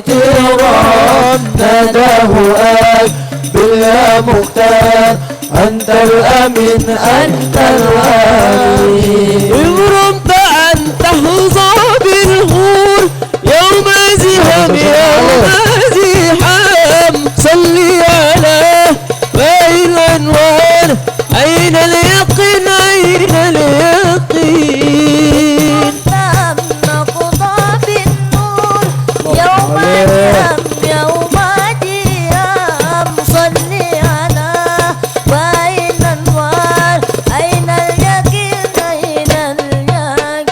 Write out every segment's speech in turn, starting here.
باحترام نداه أقبل يا مختار أنت الأمين أنت الأمين إغرمت أن تحظى بالهور يوم زهام يوم زحام صلي على باقي الأنوار أين اليقين أين اليقين نقضى بالنور يوم الهم يوم ديام صلي على باقي الأنوار أين اليقين أين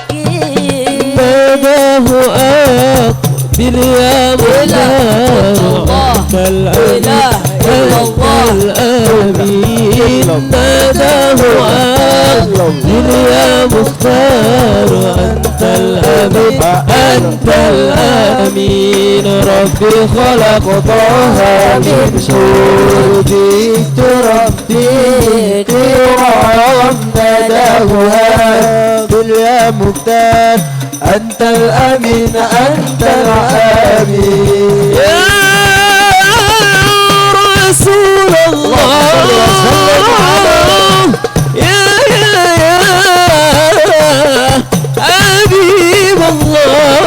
اليقين ناداه أقبل يا مختار إله إلا الله الأمين ناداه أقبل يا مختار أنت الأمين أنت الأمين ربي خلق طه من شهود جئت ربي كرام نداه أقبل يا مختار أنت الأمين أنت الأمين يا رسول الله يا حبيب الله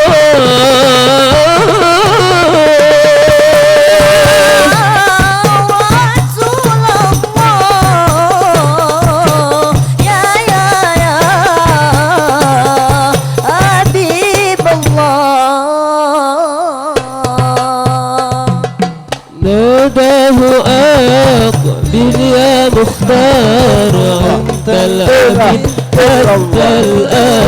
ناداه أقبل يا مختار أنت الأمين أنت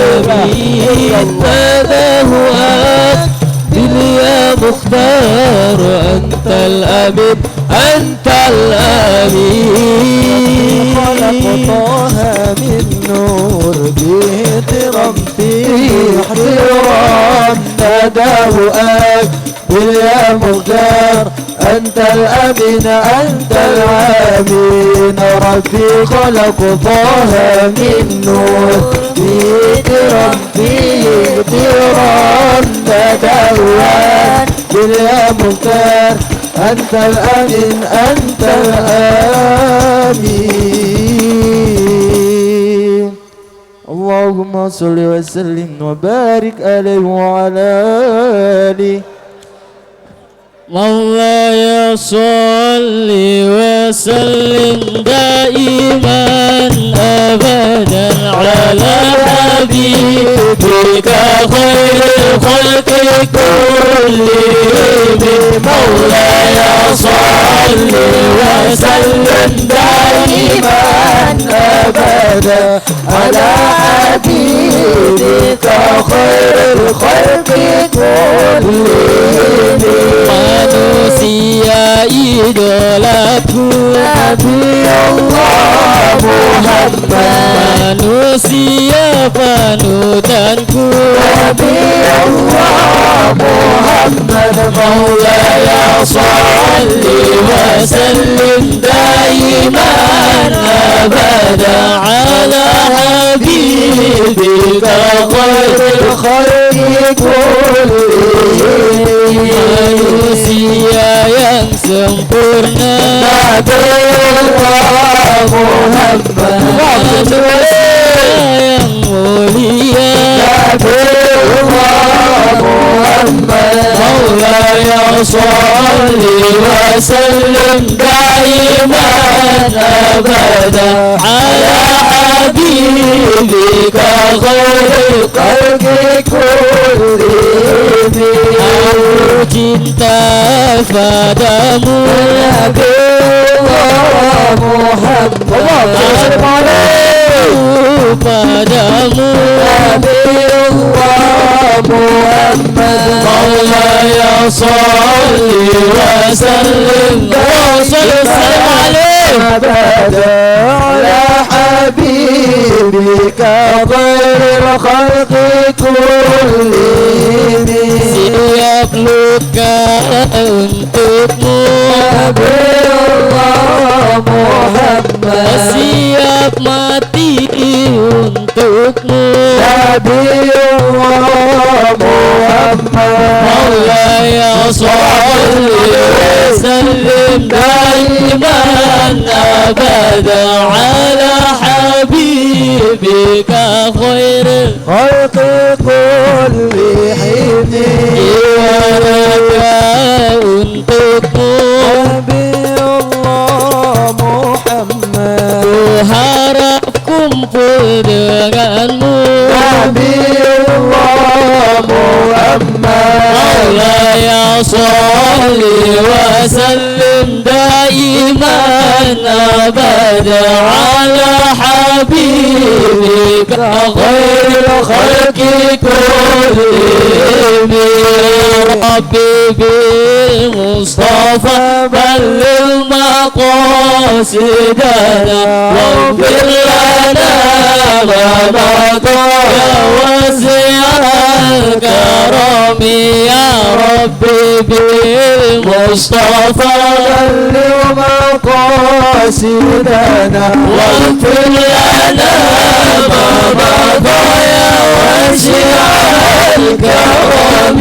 الأمين ناداه أقبل يا مختار أنت الأمين أنت الأمين خلق طه من نور باحترام باحترام نداه أقبل يا مختار أنت الأمين أنت الأمين ربي خلق طه من نور باحترام باحترام نداه أقبل يا مختار أنت الأمين أنت الأمين اللهم صل وسلم وبارك عليه وعلى آله مولاي صل وسلم دائما أبدا على حبيبك خير الخلق كلهم مولاي صل وسلم دائما أبدا على حبيبك خير الخلق كلهم manusia idolaku نبي الله محمد manusia panutanku نبي الله محمد مولاي صل وسلم دائما أبدا على حبيبك خير الخلق كلهم manusia yang sempurna نبي الله محمد manusia yang mulia نبي الله محمد مولاي صل وسلم دائما أبدا على حبيبك خير الخلق كلهم Aku cinta padamu نبي الله محمد padamu نبي الله محمد مولاي صل وسلم عليه أبدا على حبيبك خير الخلق كلهم siap luka untukmu نبي الله محمد siap mati untukmu نبي الله محمد مولاي صل دائما أبدا على حبيبك خير خلق كلهم jiwa untukmu Nabi Allah Muhammad ku harap kumpul denganmu Nabi Allah Muhammad Maulaya salli wa sallim daiman abada ala habibika khairil khalqi kullihim Rabbi bil Mustafa ballil maqasidana waghfir lana ma mada ya wasi'al karami ya Rabbi bil Mustafa بلغ مقاصدنا واغفر لنا ما مضى يا واسع الكرم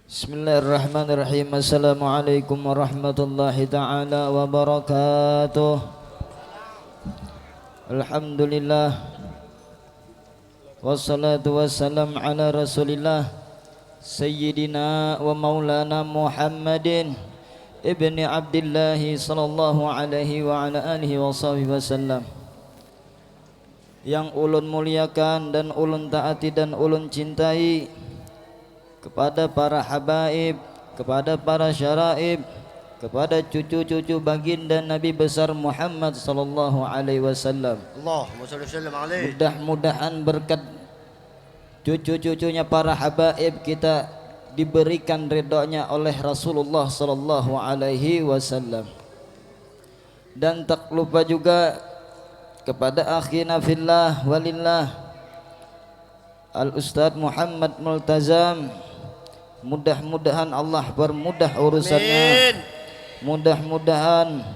Bismillahirrahmanirrahim. Assalamualaikum warahmatullahi ta'ala wabarakatuh. Alhamdulillah wassalatu wassalam ala rasulillah Sayyidina wa maulana Muhammadin ibni Abdillahi sallallahu alaihi wa ala alihi wa sahbihi wasallam. Yang ulun muliakan dan ulun taati dan ulun cintai, kepada para habaib, kepada para syaraib, kepada cucu-cucu baginda Nabi besar Muhammad sallallahu alaihi wasallam. Allahumma shalli wa sallim alaihi. Mudah-mudahan berkat cucu-cucunya para habaib kita diberikan ridhonya oleh Rasulullah sallallahu alaihi wasallam. Dan tak lupa juga kepada akhina fillah walillah Al-Ustadz Muhammad Multazam. Mudah-mudahan Allah permudah urusannya. Mudah-mudahan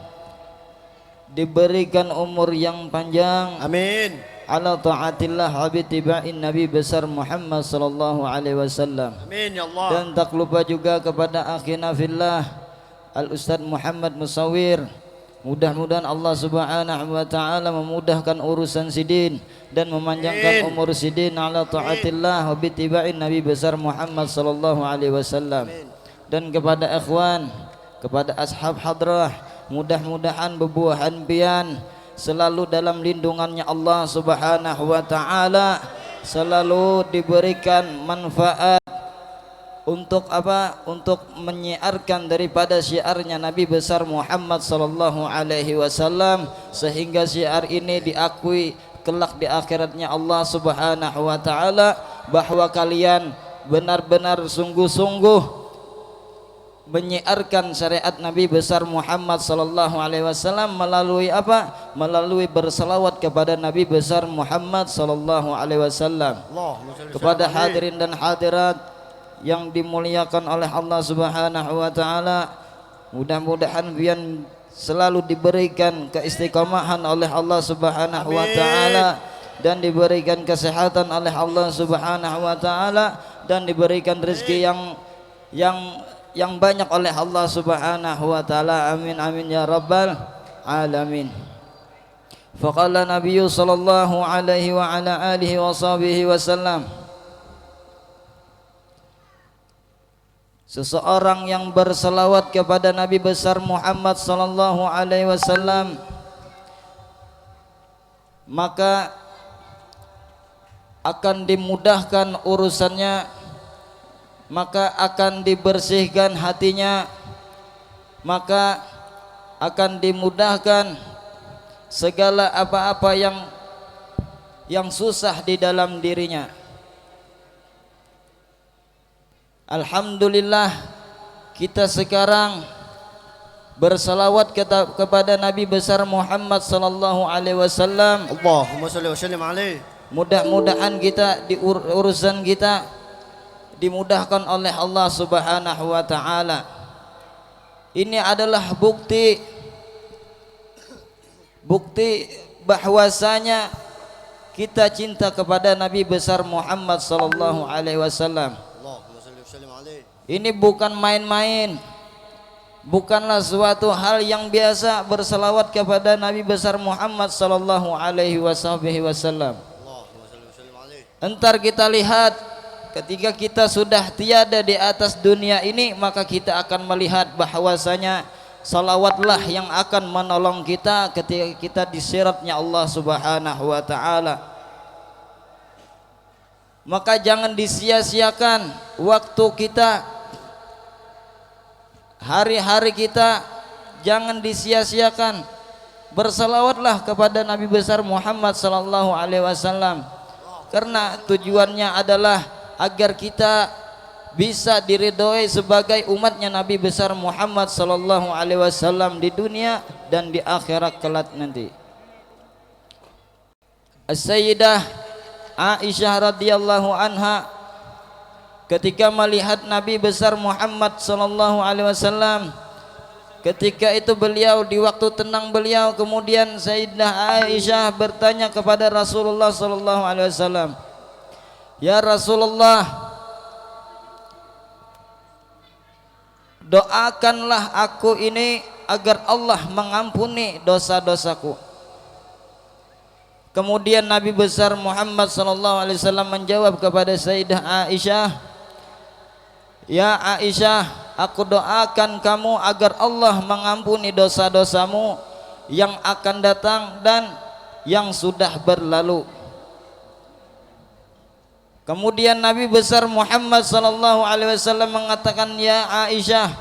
diberikan umur yang panjang. Amin. Ala ta'atillah wa bitiba'in Nabi besar Muhammad sallallahu alaihi wasallam. Amin ya Allah. Dan tak lupa juga kepada akhina fillah Al-Ustadz Muhammad Musawir. Mudah-mudahan Allah subhanahu wa ta'ala memudahkan urusan sidin dan memanjangkan umur sidin ala ta'atillah wa bitiba'in Nabi besar Muhammad sallallahu alaihi wasallam. Dan kepada ikhwan, kepada ashab hadrah, mudah-mudahan bebuahan pian selalu dalam lindungannya Allah subhanahu wa ta'ala, selalu diberikan manfaat untuk apa? Untuk menyiarkan daripada syiarnya Nabi besar Muhammad sallallahu alaihi wasallam, sehingga syiar ini diakui kelak di akhiratnya Allah subhanahu wa ta'ala, bahwa kalian benar-benar sungguh-sungguh menyiarkan syariat Nabi besar Muhammad sallallahu alaihi wasallam melalui apa? Melalui berselawat kepada Nabi besar Muhammad sallallahu alaihi wasallam. Kepada hadirin dan hadirat yang dimuliakan oleh Allah subhanahu wa ta'ala, mudah-mudahan pian selalu diberikan keistiqomahan oleh Allah subhanahu wa ta'ala, dan diberikan kesehatan oleh Allah subhanahu wa ta'ala, dan diberikan rezeki yang banyak oleh Allah subhanahu wa ta'ala. Amin amin ya rabbal alamin. Faqala Nabi sallallahu alaihi wa ala alihi wa sahbihi wasallam, seseorang yang berselawat kepada Nabi besar Muhammad sallallahu alaihi wasallam, maka akan dimudahkan urusannya, maka akan dibersihkan hatinya, maka akan dimudahkan segala apa-apa yang susah di dalam dirinya. Alhamdulillah, kita sekarang bersalawat kepada Nabi besar Muhammad sallallahu alaihi wasallam. Allahumma shalli wa sallim alaihi. Mudah-mudahan kita di urusan kita dimudahkan oleh Allah subhanahu wa ta'ala. Ini adalah bukti bukti bahwasanya kita cinta kepada Nabi besar Muhammad sallallahu alaihi wasallam. Allahumma salli wa sallim alaihi. Ini bukan main-main. Bukanlah suatu hal yang biasa berselawat kepada Nabi besar Muhammad sallallahu alaihi wasallam. Allahumma salli wa sallim alaihi. Entar kita lihat ketika kita sudah tiada di atas dunia ini, maka kita akan melihat bahwasanya salawatlah yang akan menolong kita ketika kita disiratnya Allah Subhanahu wa taala. Maka jangan disia-siakan waktu kita, hari-hari kita, jangan disia-siakan. Bersalawatlah kepada Nabi besar Muhammad sallallahu alaihi wasallam, karena tujuannya adalah agar kita bisa diridhoi sebagai umatnya Nabi besar Muhammad sallallahu alaihi wasallam di dunia dan di akhirat kelak nanti. As-Sayyidah Aisyah radhiyallahu anha ketika melihat Nabi besar Muhammad sallallahu alaihi wasallam, ketika itu beliau di waktu tenang beliau, kemudian Sayyidah Aisyah bertanya kepada Rasulullah sallallahu alaihi wasallam, "Ya Rasulullah, doakanlah aku ini agar Allah mengampuni dosa-dosaku." Kemudian Nabi besar Muhammad sallallahu alaihi wasallam menjawab kepada Sayyidah Aisyah, "Ya Aisyah, aku doakan kamu agar Allah mengampuni dosa-dosamu yang akan datang dan yang sudah berlalu." Kemudian Nabi besar Muhammad sallallahu alaihi wasallam mengatakan, "Ya Aisyah,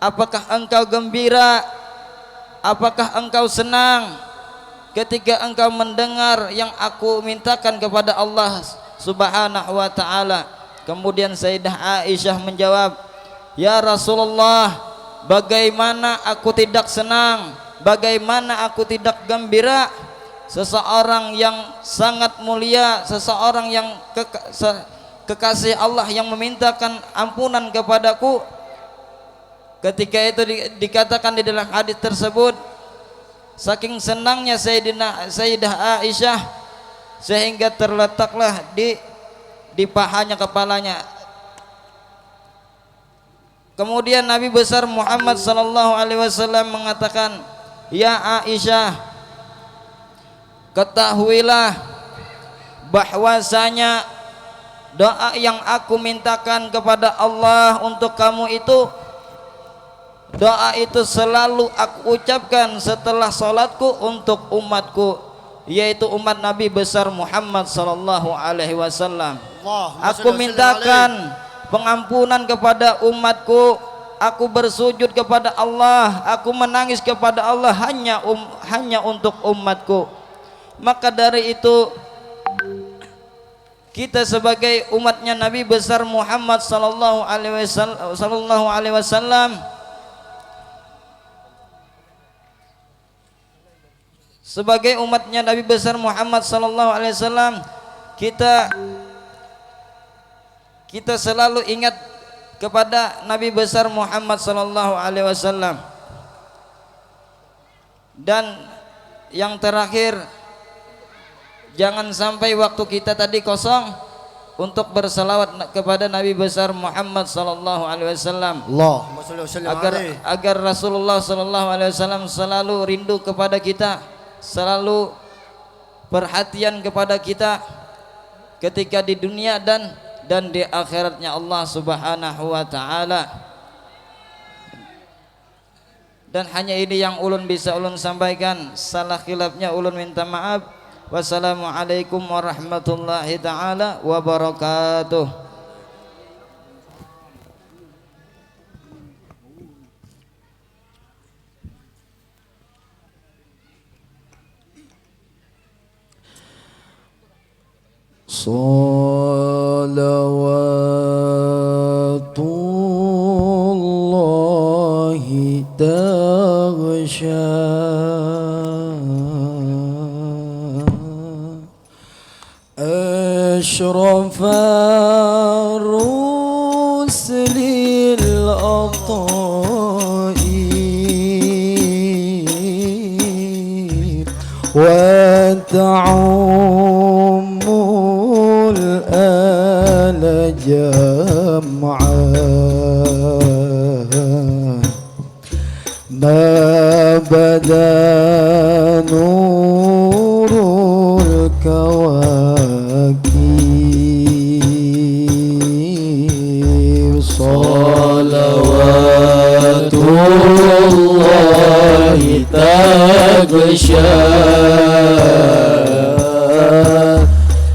apakah engkau gembira? Apakah engkau senang ketika engkau mendengar yang aku mintakan kepada Allah Subhanahu wa taala?" Kemudian Sayyidah Aisyah menjawab, "Ya Rasulullah, bagaimana aku tidak senang? Bagaimana aku tidak gembira? Seseorang yang sangat mulia, seseorang yang kekasih Allah yang memintakan ampunan kepadaku." Ketika itu dikatakan di dalam hadis tersebut, saking senangnya Sayyidah Aisyah sehingga terletaklah di pahanya kepalanya. Kemudian Nabi besar Muhammad sallallahu alaihi wasallam mengatakan, "Ya Aisyah, ketahuilah bahwasanya doa yang aku mintakan kepada Allah untuk kamu itu, doa itu selalu aku ucapkan setelah salatku untuk umatku, yaitu umat Nabi besar Muhammad sallallahu alaihi wasallam. Aku mintakan pengampunan kepada umatku, aku bersujud kepada Allah, aku menangis kepada Allah hanya untuk umatku." Maka dari itu kita sebagai umatnya Nabi besar Muhammad sallallahu alaihi wasallam, sebagai umatnya Nabi besar Muhammad sallallahu alaihi wasallam, kita selalu ingat kepada Nabi besar Muhammad sallallahu alaihi wasallam. Dan yang terakhir, jangan sampai waktu kita tadi kosong untuk bersalawat kepada Nabi besar Muhammad sallallahu alaihi wasallam, Allahumma salli wa sallim alaihi. agar Rasulullah sallallahu alaihi wasallam selalu rindu kepada kita, selalu perhatian kepada kita ketika di dunia dan di akhiratnya Allah Subhanahu wa taala. Dan hanya ini yang ulun bisa ulun sampaikan, salah khilafnya ulun minta maaf. Wassalamualaikum warahmatullahi taala wabarakatuh. Salawatullahi taghsha أشرف الرسل الأطاء وتعم الآل جمعا ما بدا نور الكواكب صلوات الله تغشى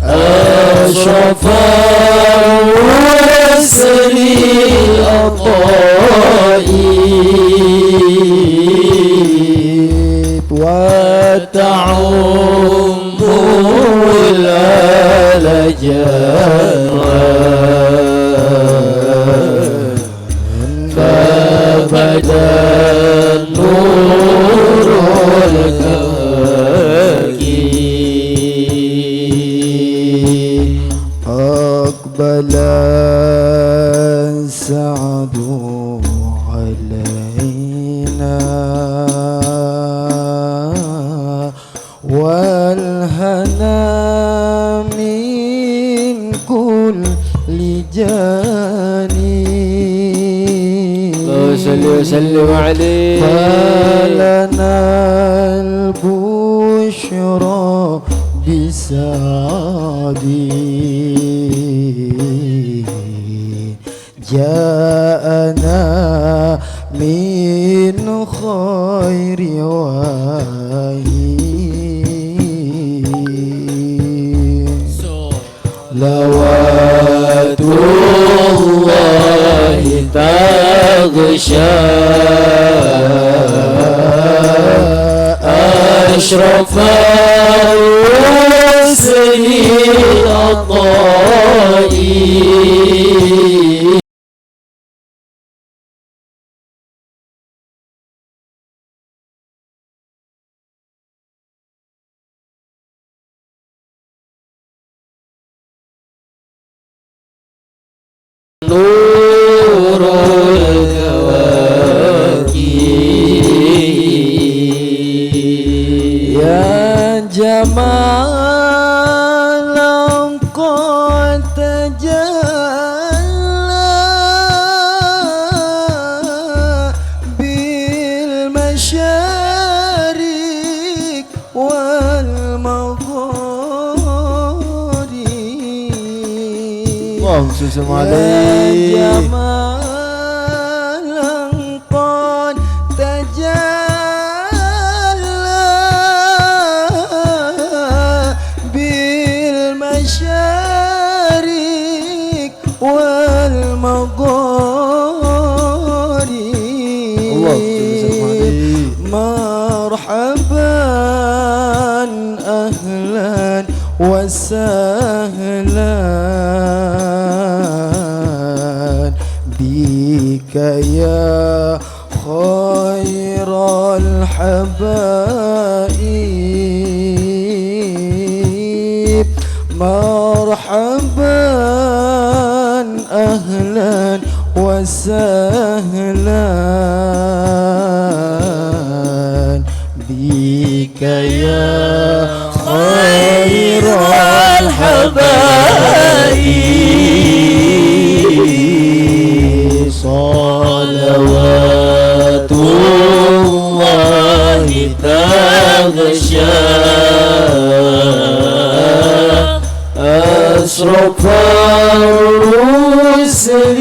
أشرف الرسل الأطائب وتعم الآل فبدا نور الكواكب أقبل السعد علينا والهنا من كل جانب صل وسلم عليه فلنا البشرى بسعد جاءنا من خير وحي صلوات الله تغشى أشرف الرسل الأطائب نور الكواكب يا جمالا قد تجلى بالمشارق والمغارب اللهم صل عليه يا جمالا قد تجلى بالمشارق والمغارب مرحبا أهلا وسهلا بك يا خير الحبائب مرحبا أهلا وسهلا بك يا خير الحبائب صلوات الله تغشى أشرف الرسل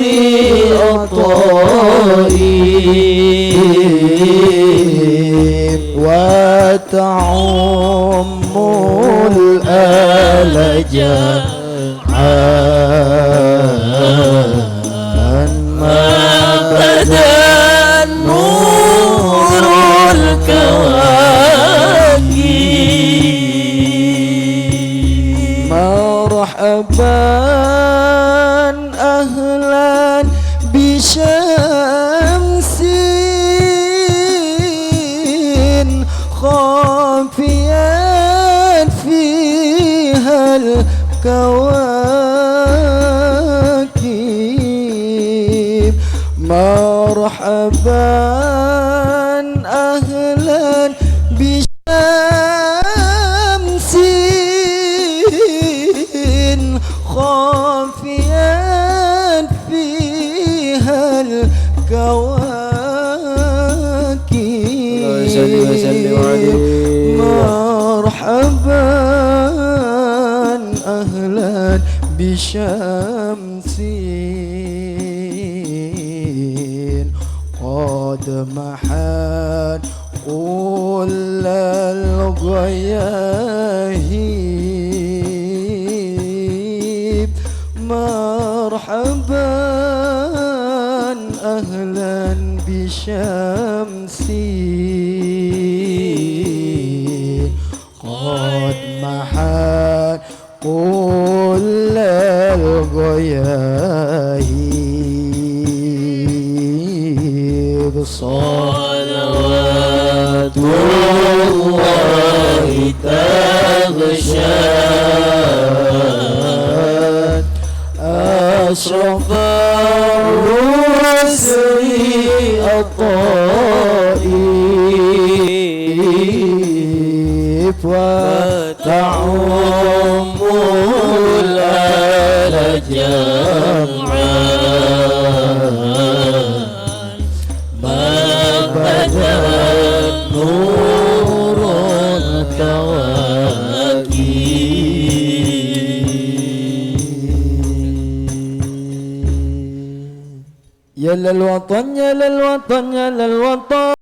الطائب وتعم الآل جمعا ما بدا نور الكواكب مرحبا أهلا بشمس خافيا فيها الكواكب مرحبا أهلا بشمس بشمس قد محت كل الغياهب مرحبا أهلا بشمس قد محت كل الغياهب صلوات الله تغشى أشرف الرسل الطائف وتعم الآل جمعا ما بدا نور الكواكب يا للوطن يا للوطن يا للوطن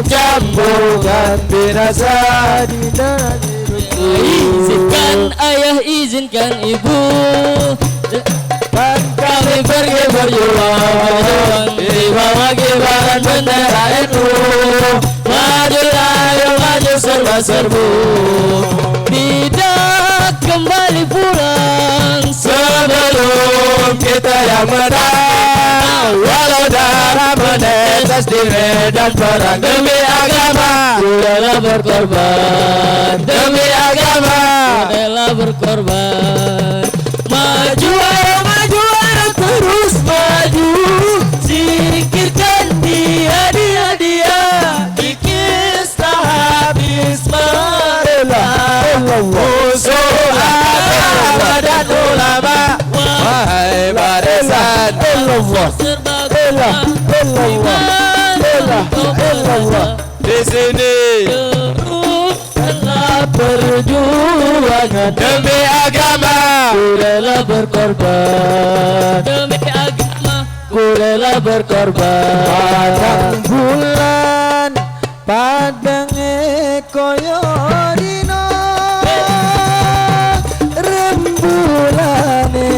Mencampurkan dirasa di dalam Izinkan ayah, izinkan ibu, dan kami pergi berjuang di bawah kibaran bendera NU. Majulah, ayo maju serba-serbu, tidak kembali pulang sebelum kita yang menang. Walau darah menetes di medan perang demi agama, rela berkorban demi agama. rela berkorban. Maju ayo terus maju, singkirkan dia kikis tak habis mereka. Musuh agama dan ulama, wahai barisan Serbaguna di sini teruslah perjuangan demi agama. ku rela berkorban demi agama, Ku rela berkorban. Padang bulan, padang koyo dino, rembulane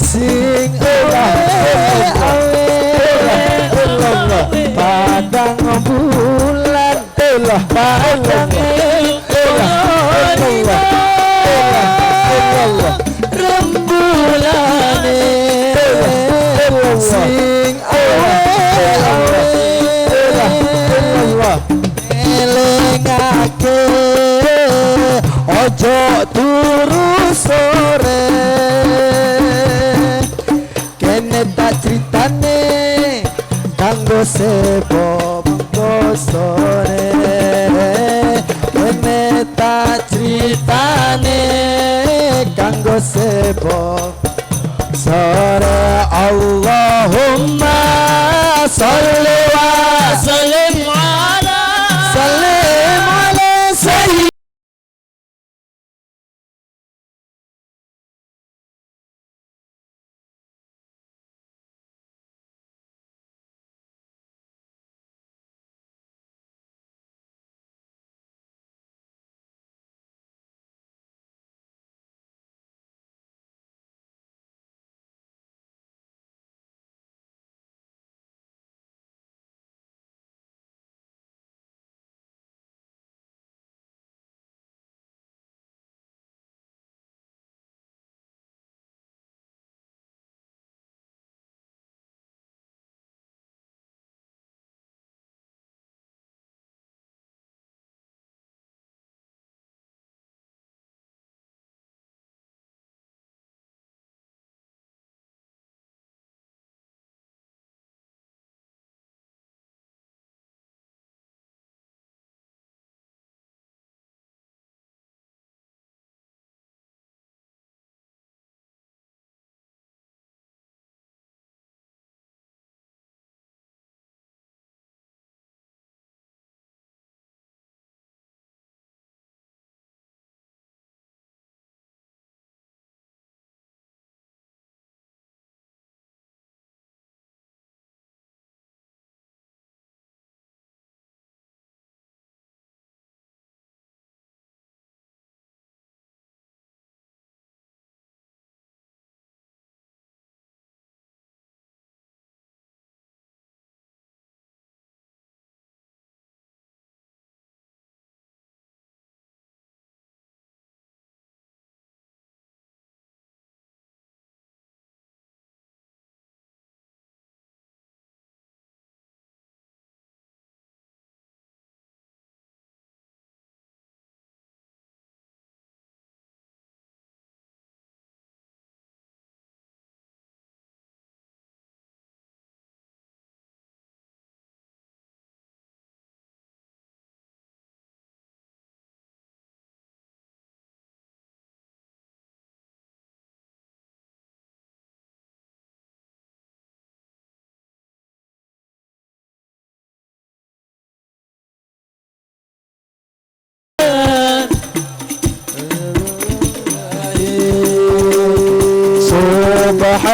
sing awe padang bulan, padang rembulane sing elengake ojo turu sore tak ceritane kanggo sebo mengko sore kene tak ceritane kanggo sebo sore Allahumma sholli wa Salim ala sallim ala sayyidina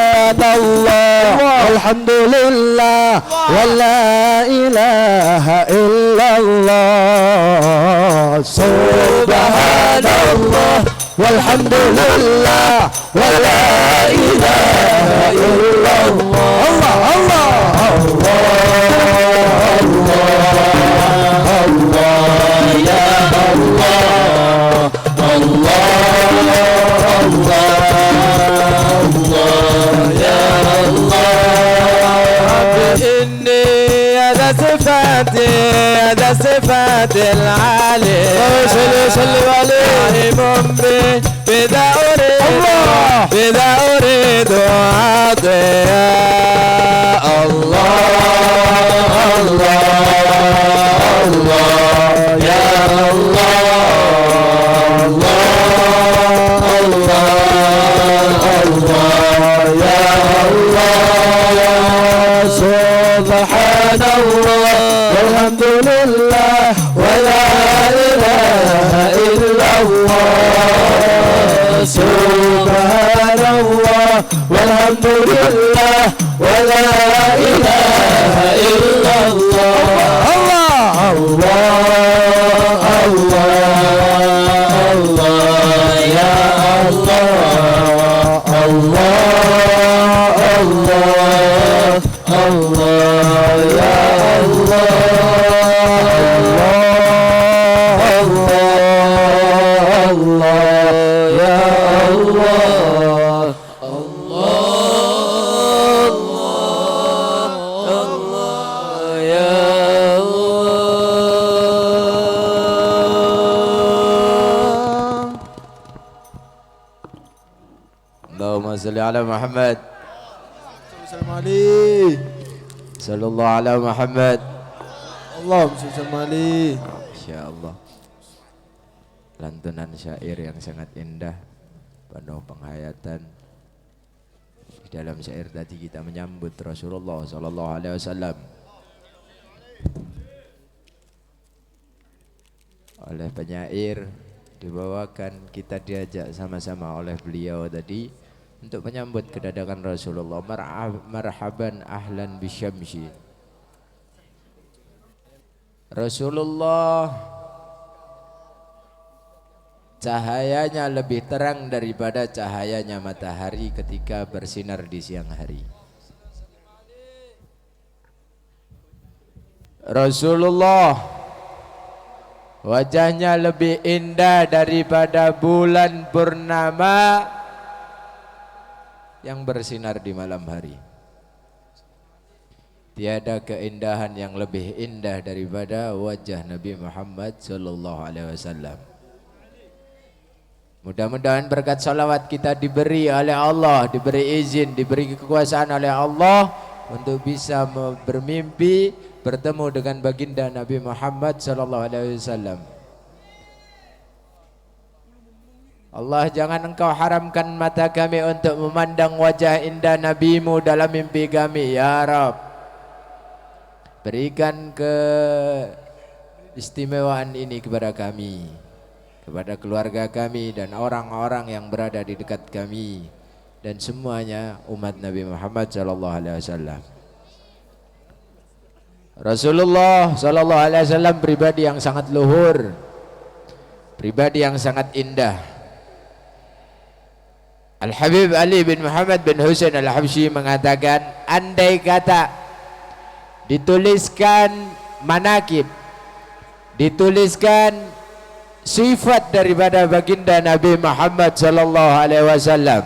Subhanallah walhamdulillah wala ilaha illallah Subhanallah walhamdulillah wala ilaha illallah Allah Allah Allah Allah ya Allah هذا صفات العالي صلي عليه بذا أريد عطيا الله الله الله يا الله الله الله يا الله سبحان الله والحمد لله ولا إله إلا الله سبحان الله والحمد لله ولا إله إلا الله الله الله الله الله يا الله الله الله الله يا اللهم صل على محمد. sallim alaihi. Sallallahu ala Muhammad. Allahumma sallim alaihi. Insyaallah. Lantunan syair yang sangat indah, penuh penghayatan. Di dalam syair tadi kita menyambut Rasulullah sallallahu alaihi wasallam. Oleh penyair dibawakan, kita diajak sama-sama oleh beliau tadi untuk menyambut kedatangan Rasulullah. Marhaban ahlan bisyamsi. Rasulullah cahayanya lebih terang daripada cahayanya matahari ketika bersinar di siang hari. Rasulullah wajahnya lebih indah daripada bulan purnama yang bersinar di malam hari. Tiada keindahan yang lebih indah daripada wajah Nabi Muhammad sallallahu alaihi wasallam. Mudah-mudahan berkat salawat kita diberi oleh Allah, diberi izin, diberi kekuasaan oleh Allah untuk bisa bermimpi bertemu dengan baginda Nabi Muhammad sallallahu alaihi wasallam. Allah, jangan engkau haramkan mata kami untuk memandang wajah indah Nabimu dalam mimpi kami, ya Rabb. Berikan keistimewaan ini kepada kami, kepada keluarga kami dan orang-orang yang berada di dekat kami dan semuanya umat Nabi Muhammad sallallahu alaihi wasallam. Rasulullah sallallahu alaihi wasallam pribadi yang sangat luhur, pribadi yang sangat indah. Al-Habib Ali bin Muhammad bin Husain Al-Habsyi mengatakan, andai kata dituliskan manakib, dituliskan sifat daripada baginda Nabi Muhammad sallallahu alaihi wasallam,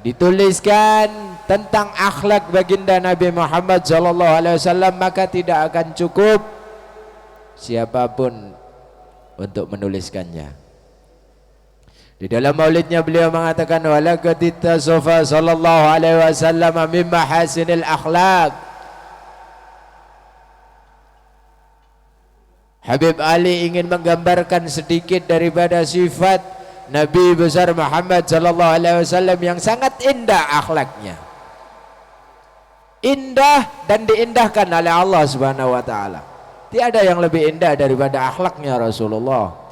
dituliskan tentang akhlak baginda Nabi Muhammad sallallahu alaihi wasallam, maka tidak akan cukup siapapun untuk menuliskannya. Di dalam maulidnya beliau mengatakan, walaqad ittasafa sallallahu alaihi wasallam min mahasinil akhlaq. Habib Ali ingin menggambarkan sedikit daripada sifat Nabi besar Muhammad sallallahu alaihi wasallam yang sangat indah akhlaknya. Indah dan diindahkan oleh Allah Subhanahu wa taala. Tiada yang lebih indah daripada akhlaknya Rasulullah.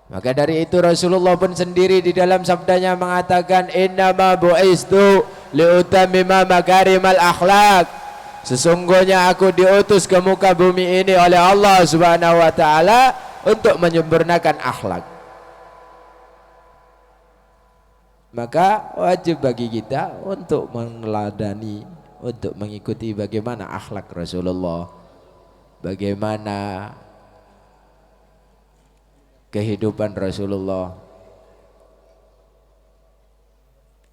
Maka dari itu Rasulullah pun sendiri di dalam sabdanya mengatakan, innama bu'istu liutammima makarimal akhlak. Sesungguhnya aku diutus ke muka bumi ini oleh Allah Subhanahu wa taala untuk menyempurnakan akhlak. Maka wajib bagi kita untuk meneladani, untuk mengikuti bagaimana akhlak Rasulullah, bagaimana kehidupan Rasulullah.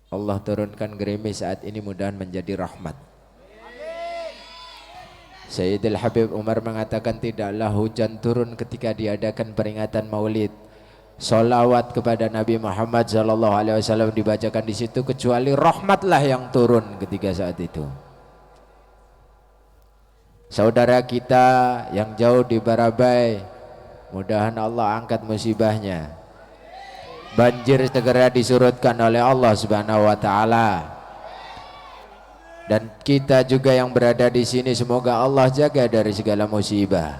Allah turunkan gerimis saat ini mudah menjadi rahmat. Sayyidil Habib Umar mengatakan, tidaklah hujan turun ketika diadakan peringatan Maulid. Salawat kepada Nabi Muhammad sallallahu alaihi wasallam dibacakan di situ, kecuali rahmatlah yang turun ketika saat itu. Saudara kita yang jauh di Barabai, mudahan Allah angkat musibahnya. Banjir segera disurutkan oleh Allah Subhanahu wa taala. Dan kita juga yang berada di sini, semoga Allah jaga dari segala musibah.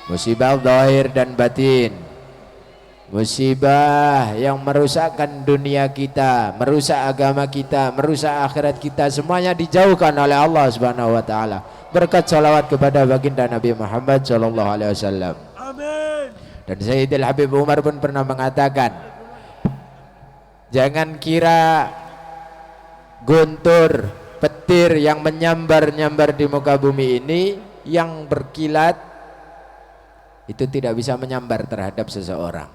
Musibah zahir dan batin. Musibah yang merusakkan dunia kita, merusak agama kita, merusak akhirat kita, semuanya dijauhkan oleh Allah Subhanahu wa taala. Berkat salawat kepada baginda Nabi Muhammad sallallahu alaihi wasallam. Amin. Dan Sayyidil Habib Umar pun pernah mengatakan, jangan kira guntur, petir yang menyambar-nyambar di muka bumi ini yang berkilat itu tidak bisa menyambar terhadap seseorang.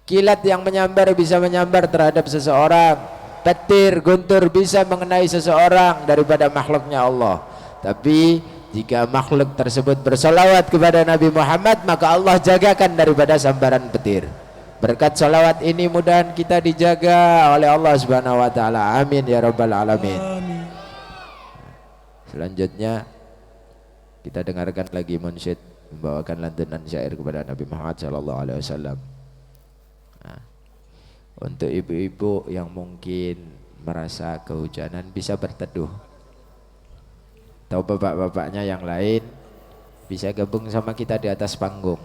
Kilat yang menyambar bisa menyambar terhadap seseorang, petir, guntur bisa mengenai seseorang daripada makhluknya Allah. Tapi jika makhluk tersebut bersolawat kepada Nabi Muhammad, maka Allah jagakan daripada sambaran petir. Berkat salawat ini mudahan kita dijaga oleh Allah Subhanahu wa taala. Amin ya rabbal alamin. Selanjutnya kita dengarkan lagi munsyid membawakan lantunan syair kepada Nabi Muhammad sallallahu alaihi wasallam. Nah, untuk ibu-ibu yang mungkin merasa kehujanan bisa berteduh. Atau bapak-bapaknya yang lain bisa gabung sama kita di atas panggung.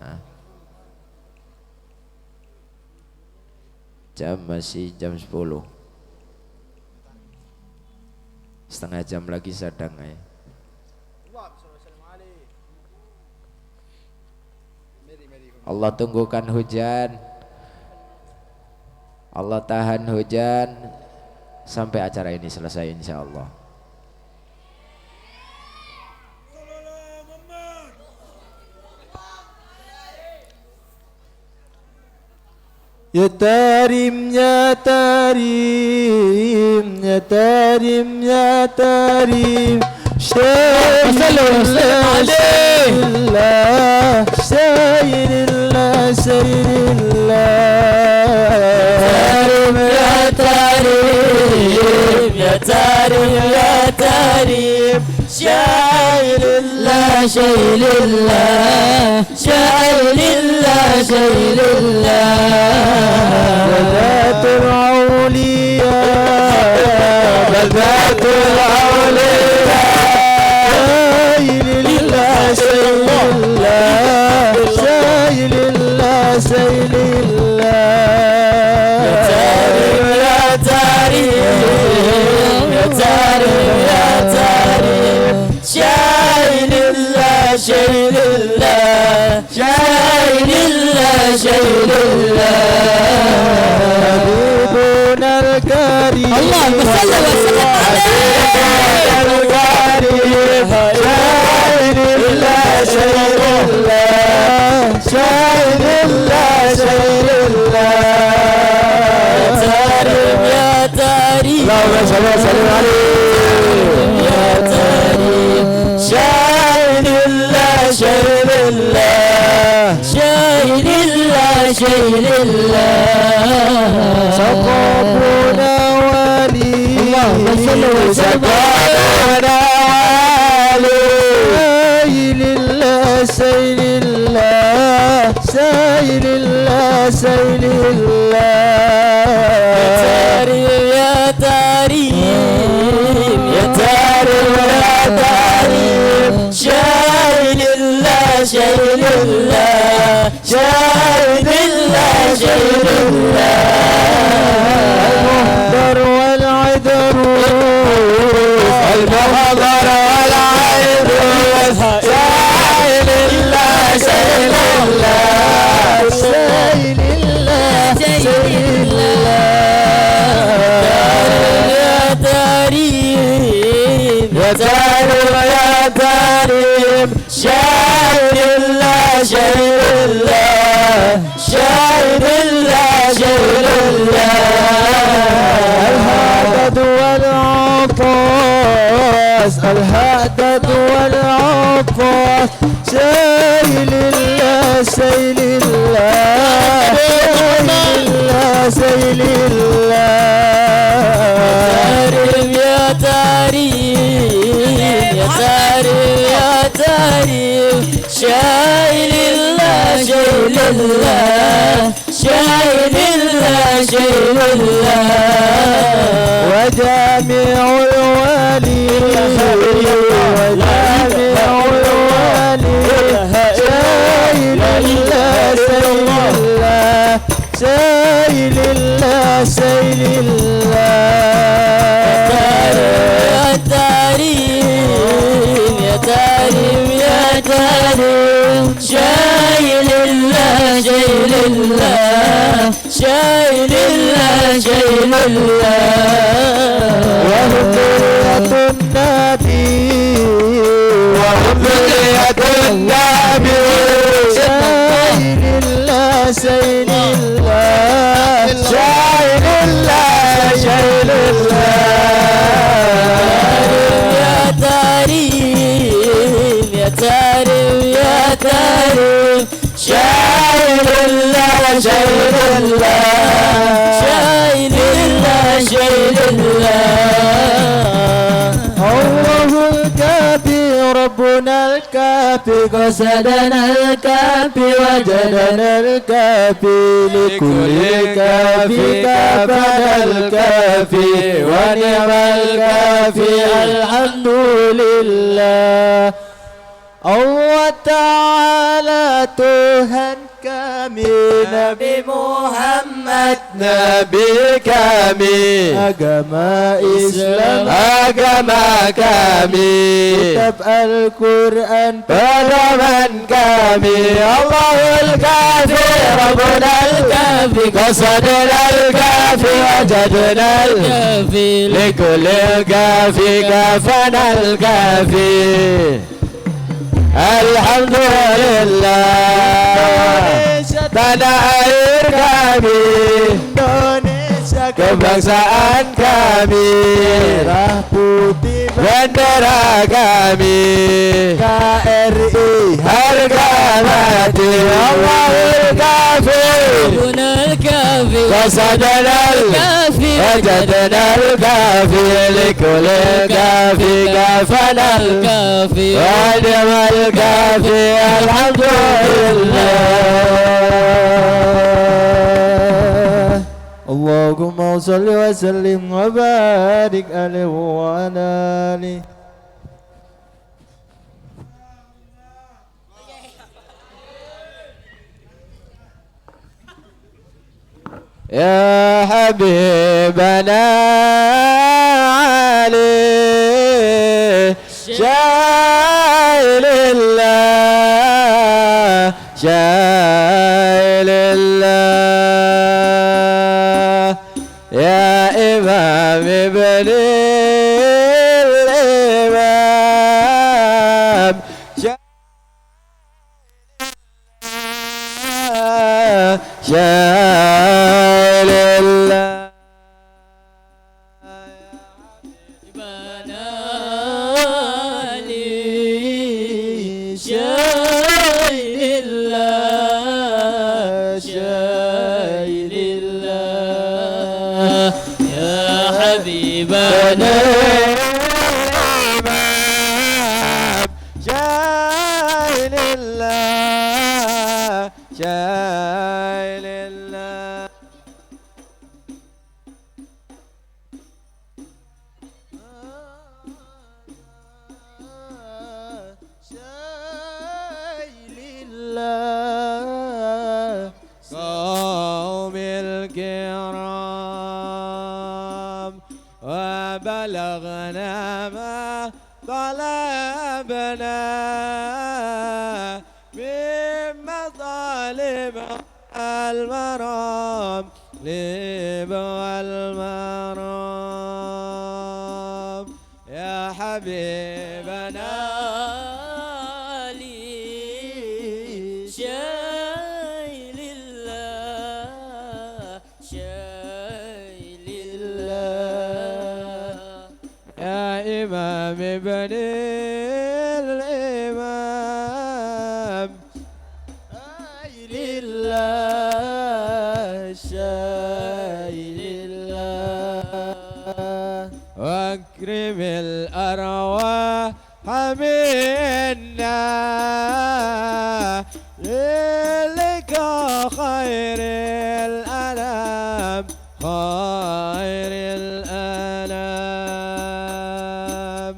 Nah, masih jam 10, setengah jam lagi sedang ya. Allah tunggukan hujan, Allah tahan hujan sampai acara ini selesai insya Allah. Ya Tarim, ya Tarim, ya Tarim, ya Tarim. Sayyidillah, Sayyidillah, Sayyidillah. Tarim, ya Tarim, ya Tarim, ya Tarim. Sayyidillah, Sayyidillah, Sayyidillah, Sayyidillah. بلدات الأولياء، بلدات الأولياء. سيل الله، سيل الله، سيل الله. يا تاريم، يا تاريم، يا تاريم، يا تاريم. شايل الله، شايل الله، شايل الله، شايل الله. حبيبنا الكريم، اللهم صل وسلم عليه. الكريم، شايل الله، شايل الله، شايل الله، شايل الله. يا تاريم، يا تاريم، اللهم صل وسلم عليه. يا تاريم، شايل الله، شايل الله، شايل الله، شايل الله. سقفنا ولي، اللهم صل وسلم عليه. سيل الله، سيل الله، سيل الله. يا تاريم، يا تاريم، يا تاريم، يا تاريم. شايل الله، شايل الله، شايل الله، شايل الله. المهدر والعذروس، المهدر والعذروس. شايل الله، شايل الله، شايل الله، شايل الله. يا تاريم، يا تاريم، يا تاريم. شايل الله، شايل الله، شايل الله، شايل الله. الهدد والعطاس، الهدد والعطاس. سيل الله، سيل الله، سيل الله، سيل الله. يا تاريم، يا تاريم، يا تاريم. شايل الله، شايل الله، شايل الله، شايل الله. وجامع الوالي، وجامع الوالي. شايل الله، سيل الله، سيل الله، سيل الله. يا تاريم، يا تاريم، يا تاريم. شايل الله، شايل الله، شايل الله، شايل الله. وهم ذرية النبي، وهم ذرية النبي. شايل الله، سيل الله، شايل الله، شايل الله. يا تاريم، يا تاريم، يا تاريم. شايل لله شاي لله شاي لله شاي لله الله الكافي ربنا الكافي قصدنا الكافي وجدنا الكافي لكل كافي كافنا الكافي ونعم الكافي الحمد لله Allah Ta'ala Tuhan kami Nabi Muhammad Nabi kami agama Islam agama kami kitab Al-Quran pedoman kami Allahul Kafi Rabbuna Al-Kafi Qasaduna Al-Kafi Wajaduna Al-Kafi Likulil Kafi Kafana Al-Kafi Alhamdulillah tanah air kami Indonesia kebangsaan kami merah putih bendera kami KRI harga mati Allahul Kafi Rabbunal kafi Qasadanal kafi Wajadanal kafi Likulil kafi Kafanal kafi Wadimal kafi Alhamdulillah Allahumma salli wa sallim wa barik alaihi wa ala alihi يا حبيبنا علي شايل الله شايل الله يا إمام ابن الإمام شايل الله بنالي شايل الله شايل الله يا حبيبنا شايل الله شايل الله شايل الله قوم الكرام وبلغنا ما طلبنا من مطالب المرام لبغى المرام يا حبيبنا علي شايل الله شايل الله يا إمام ابن الإمام شايل الله شايل الله واكرم الأرواح منا لك خير الأنام خير الأنام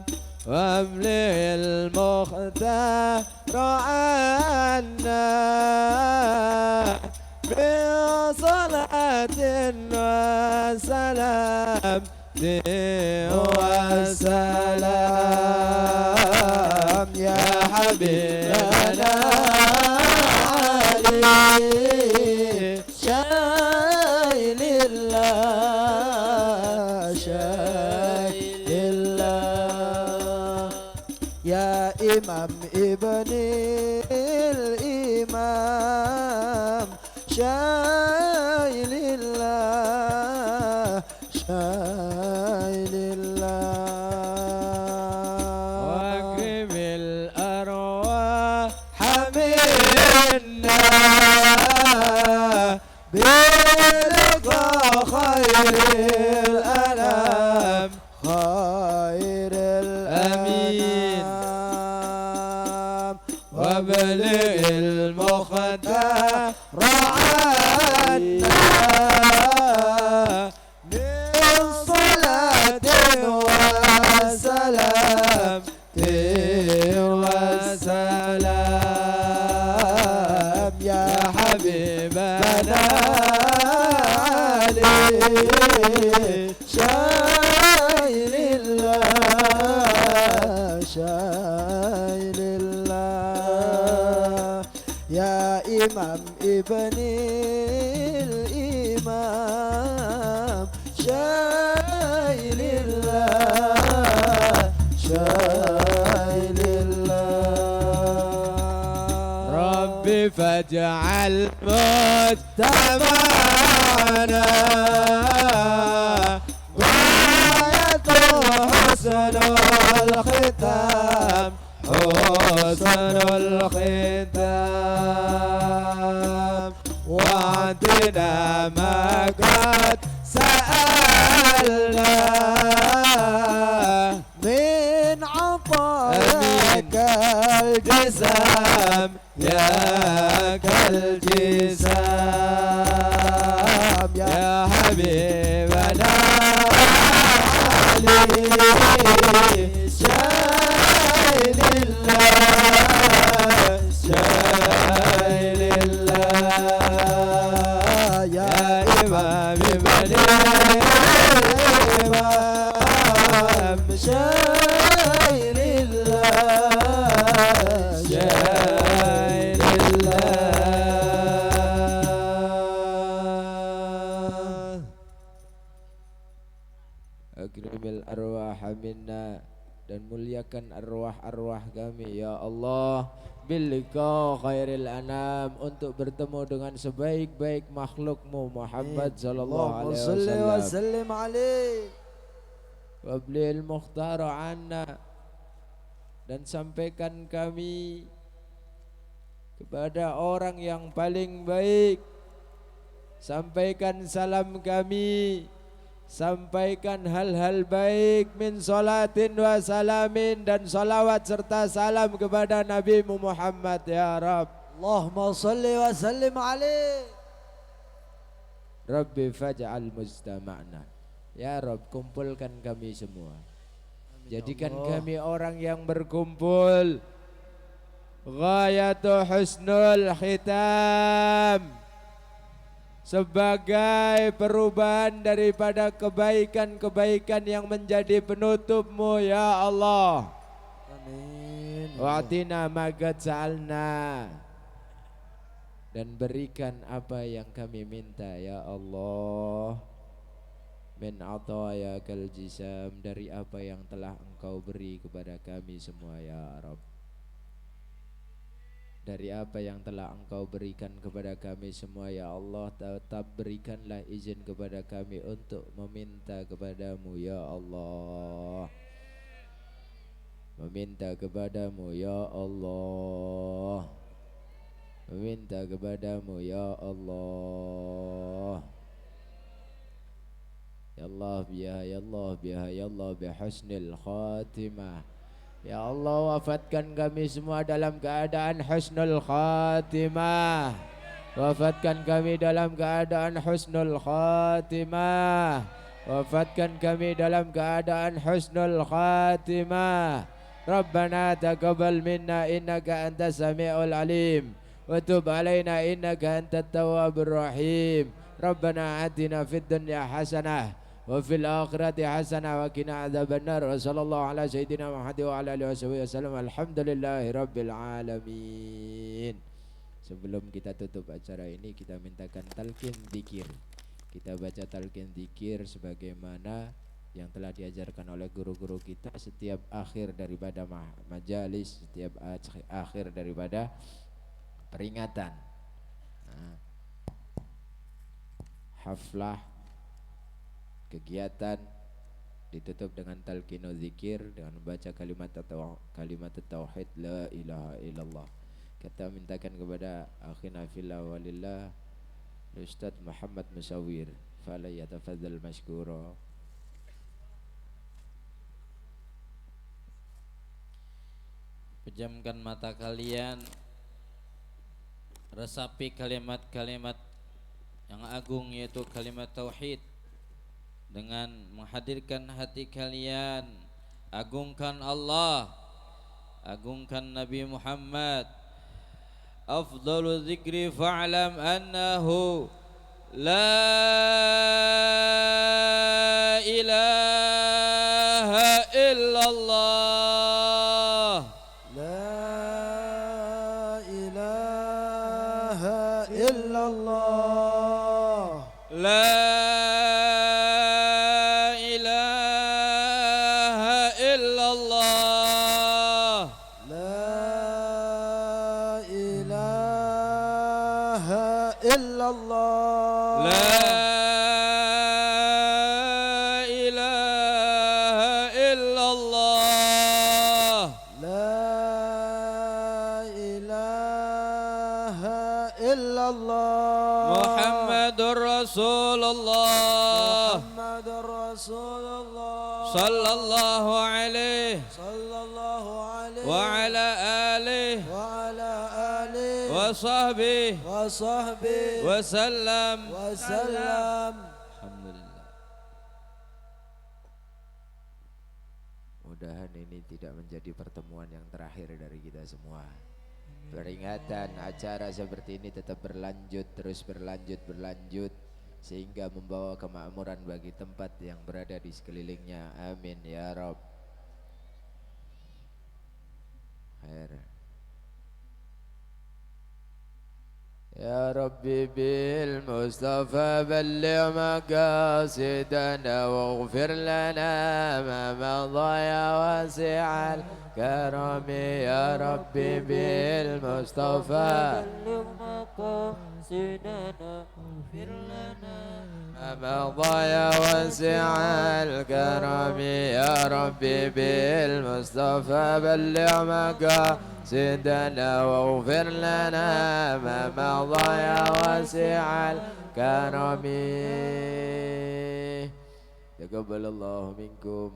وابلغ المختار عنا بصلاة وسلام والسلام يا حبيبنا علي شايل الله شايل الله يا إمام ابن الإمام شايل الله شايل الله واكرم الأرواح منا خير الأنام خير الأنام وبلغ المختار عنا من صلاة وسلام وسلام يا حبيبنا علي شايل الله شايل الله يا إمام ابن الإمام شايل الله شايل الله ربي فاجعل مجتمعنا غايته حسن الختام حسن الختام وعدنا ما قد سألنا من عطاياك الجسام يا كالجسام يا حبيبنا علي شايل الله شايل الله يا إمام ابن الإمام شايل الله شايل الله akrimil arwah minna dan muliakan arwah-arwah kami ya Allah bilika khairil anam untuk bertemu dengan sebaik-baik makhlukmu Muhammad sallallahu alaihi wasallam wa blil mukhtar anna dan sampaikan kami kepada orang yang paling baik, sampaikan salam kami, sampaikan hal-hal baik min salatin wa salamin dan salawat serta salam kepada Nabi Muhammad ya Rabb. Allahumma salli wa sallim alaih. Rabbi faj'al mujtama'na. Ya Rabb, kumpulkan kami semua. Jadikan kami orang yang berkumpul. Ghayatu husnul khitam. Sebagai perubahan daripada kebaikan-kebaikan yang menjadi penutupmu ya Allah. Amin. Wa'atina magad sa'alna dan berikan apa yang kami minta ya Allah. Min atayakal jisam dari apa yang telah engkau beri kepada kami semua ya Rabb. Dari apa yang telah engkau berikan kepada kami semua ya Allah, tetap berikanlah izin kepada kami untuk meminta kepadamu ya Allah. Meminta kepadamu ya Allah. Meminta kepadamu ya Allah. Ya Allah biha ya Allah biha ya Allah bihusnil khatimah. Ya Allah, wafatkan kami semua dalam keadaan husnul khatimah. Wafatkan kami dalam keadaan husnul khatimah. Wafatkan kami dalam keadaan husnul khatimah. Rabbana taqabbal minna innaka antas samiul alim wa tub alaina innaka antat tawwabur rahim. Rabbana atina fid dunya hasanah wa fil akhirati hasanah wa qina adzabannar. Wa sallallahu ala sayyidina Muhammad wa ala alihi wasallam. Alhamdulillahi rabbil alamin. Sebelum kita tutup acara ini, kita mintakan talqin dzikir. Kita baca talqin dzikir sebagaimana yang telah diajarkan oleh guru-guru kita setiap akhir daripada majalis, setiap akhir daripada peringatan. Haflah kegiatan ditutup dengan talqinu zikir dengan membaca kalimat tauhid la ilaha illallah. Kita mintakan kepada akhina fillah walillah Ustaz Muhammad Musawir falyatafaddal mashkura. Pejamkan mata kalian, resapi kalimat-kalimat yang agung yaitu kalimat tauhid dengan menghadirkan hati kalian. Agungkan Allah, agungkan Nabi Muhammad. Afdalu dzikri fa'lam annahu la ilaha illallah. Sallallahu alaihi wa ala alihi wa sahbihi wa sallam. Alhamdulillah. Mudahan ini tidak menjadi pertemuan yang terakhir dari kita semua. Peringatan acara seperti ini tetap berlanjut, terus berlanjut sehingga membawa kemakmuran bagi tempat yang berada di sekelilingnya. Amin ya Rabb. Khair. يا ربي بالمصطفى بلغ مقاصدنا واغفر لنا ما مضى يا واسع الكرم. يا ربي بالمصطفى بلغ مقاصدنا واغفر لنا ما مضى يا واسع الكرم. يا ربي بالمصطفى بلغ مقاصدنا واغفر لنا ما مضى يا واسع الكرم. تقبل الله منكم.